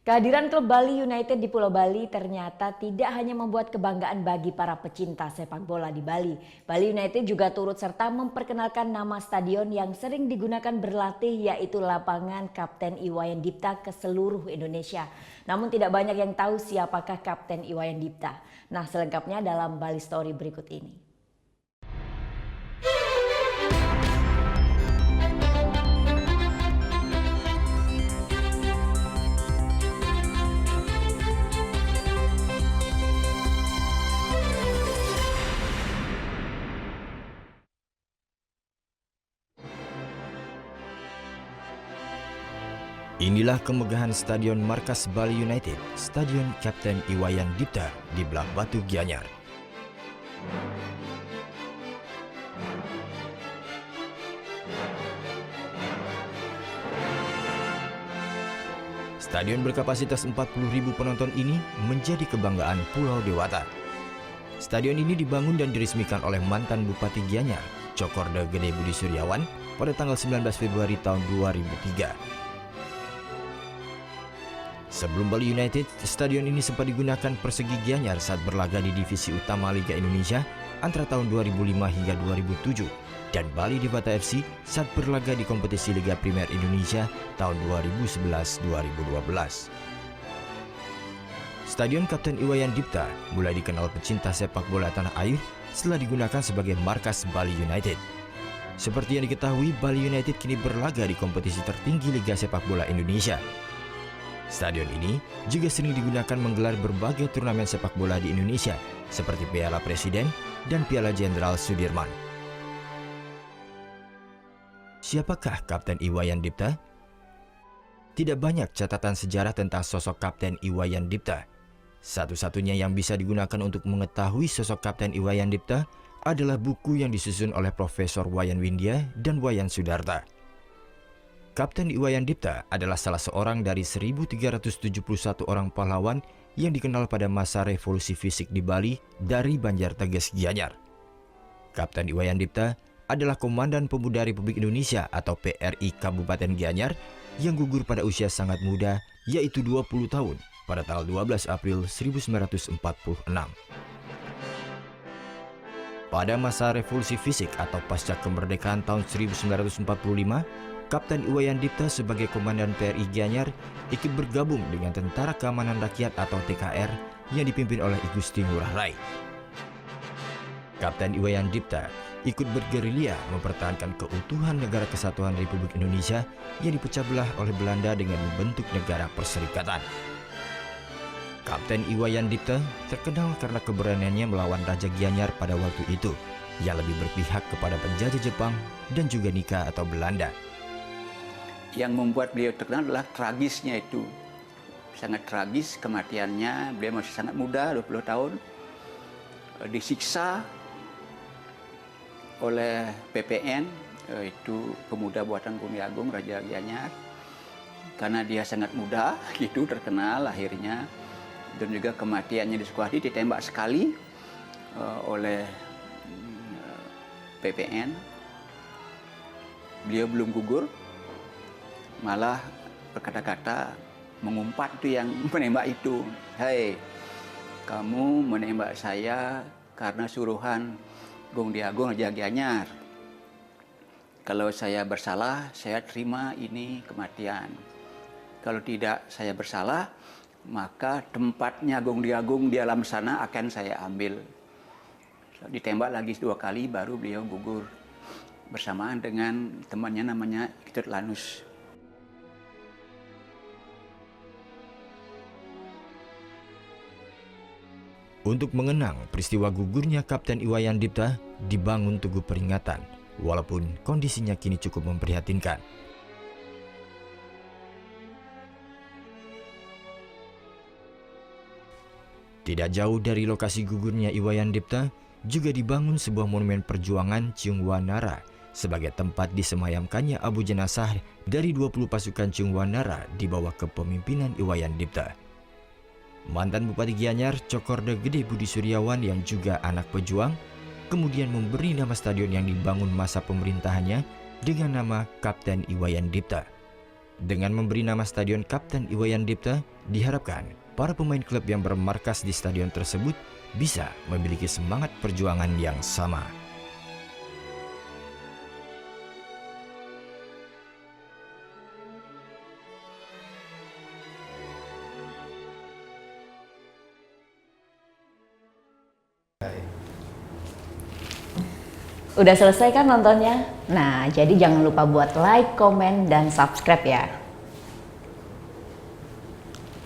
Kehadiran klub Bali United di Pulau Bali ternyata tidak hanya membuat kebanggaan bagi para pecinta sepak bola di Bali. Bali United juga turut serta memperkenalkan nama stadion yang sering digunakan berlatih, yaitu lapangan Kapten Iwayan Dipta ke seluruh Indonesia. Namun tidak banyak yang tahu siapakah Kapten Iwayan Dipta. Nah, selengkapnya dalam Bali Story berikut ini. Inilah kemegahan Stadion Markas Bali United, Stadion Kapten Iwayan Dipta di Blak Batu Gianyar. Stadion berkapasitas 40.000 penonton ini menjadi kebanggaan Pulau Dewata. Stadion ini dibangun dan diresmikan oleh mantan Bupati Gianyar, Cokorda Gede Budi Suryawan, pada tanggal 19 Februari tahun 2003. Sebelum Bali United, stadion ini sempat digunakan Persegi Gianyar saat berlaga di divisi utama Liga Indonesia antara tahun 2005 hingga 2007 dan Bali Dewata FC saat berlaga di kompetisi Liga Primer Indonesia tahun 2011-2012. Stadion Kapten Iwayan Dipta mulai dikenal pecinta sepak bola tanah air setelah digunakan sebagai markas Bali United. Seperti yang diketahui, Bali United kini berlaga di kompetisi tertinggi Liga Sepak Bola Indonesia. Stadion ini juga sering digunakan menggelar berbagai turnamen sepak bola di Indonesia seperti Piala Presiden dan Piala Jenderal Sudirman. Siapakah Kapten Iwayan Dipta? Tidak banyak catatan sejarah tentang sosok Kapten Iwayan Dipta. Satu-satunya yang bisa digunakan untuk mengetahui sosok Kapten Iwayan Dipta adalah buku yang disusun oleh Profesor Wayan Windia dan Wayan Sudarta. Kapten Iwayan Dipta adalah salah seorang dari 1.371 orang pahlawan yang dikenal pada masa revolusi fisik di Bali dari Banjar Tegas Gianyar. Kapten Iwayan Dipta adalah Komandan Pemuda Republik Indonesia atau PRI Kabupaten Gianyar yang gugur pada usia sangat muda, yaitu 20 tahun pada tanggal 12 April 1946. Pada masa revolusi fisik atau pasca kemerdekaan tahun 1945, Kapten Iwayan Dipta sebagai Komandan PRI Gianyar ikut bergabung dengan Tentara Keamanan Rakyat atau TKR yang dipimpin oleh I Gusti Ngurah Rai. Kapten Iwayan Dipta ikut bergerilya mempertahankan keutuhan Negara Kesatuan Republik Indonesia yang dipecah belah oleh Belanda dengan membentuk Negara Perserikatan. Kapten Iwayan Dipta terkenal karena keberaniannya melawan Raja Gianyar pada waktu itu, yang lebih berpihak kepada penjajah Jepang dan juga Nika atau Belanda. Yang membuat beliau terkenal adalah tragisnya itu. Sangat tragis kematiannya, beliau masih sangat muda, 20 tahun. Disiksa oleh PPN, itu pemuda buatan Gunung Agung, Raja Gianyar. Karena dia sangat muda, gitu terkenal akhirnya. Dan juga kematiannya di Sukoharjo ditembak sekali oleh PPN. Beliau belum gugur, malah berkata-kata mengumpat itu yang menembak itu. Hei, kamu menembak saya karena suruhan Gong Diagung Raja Gianyar. Kalau saya bersalah, saya terima ini kematian. Kalau tidak saya bersalah, maka tempatnya Gong Diagung di alam sana akan saya ambil. Ditembak lagi 2 kali baru beliau gugur bersamaan dengan temannya namanya Ketut Lanus. Untuk mengenang peristiwa gugurnya Kapten Iwayan Dipta, dibangun tugu peringatan, walaupun kondisinya kini cukup memprihatinkan. Tidak jauh dari lokasi gugurnya Iwayan Dipta, juga dibangun sebuah monumen perjuangan Ciungwanara sebagai tempat disemayamkannya abu jenazah dari 20 pasukan Ciungwanara di bawah kepemimpinan Iwayan Dipta. Mantan Bupati Gianyar, Cokorda Gede Budi Suryawan yang juga anak pejuang, kemudian memberi nama stadion yang dibangun masa pemerintahannya dengan nama Kapten Iwayan Dipta. Dengan memberi nama Stadion Kapten Iwayan Dipta, Diharapkan para pemain klub yang bermarkas di stadion tersebut bisa memiliki semangat perjuangan yang sama. Udah selesai kan nontonnya? Nah, jadi jangan lupa buat like, komen, dan subscribe ya.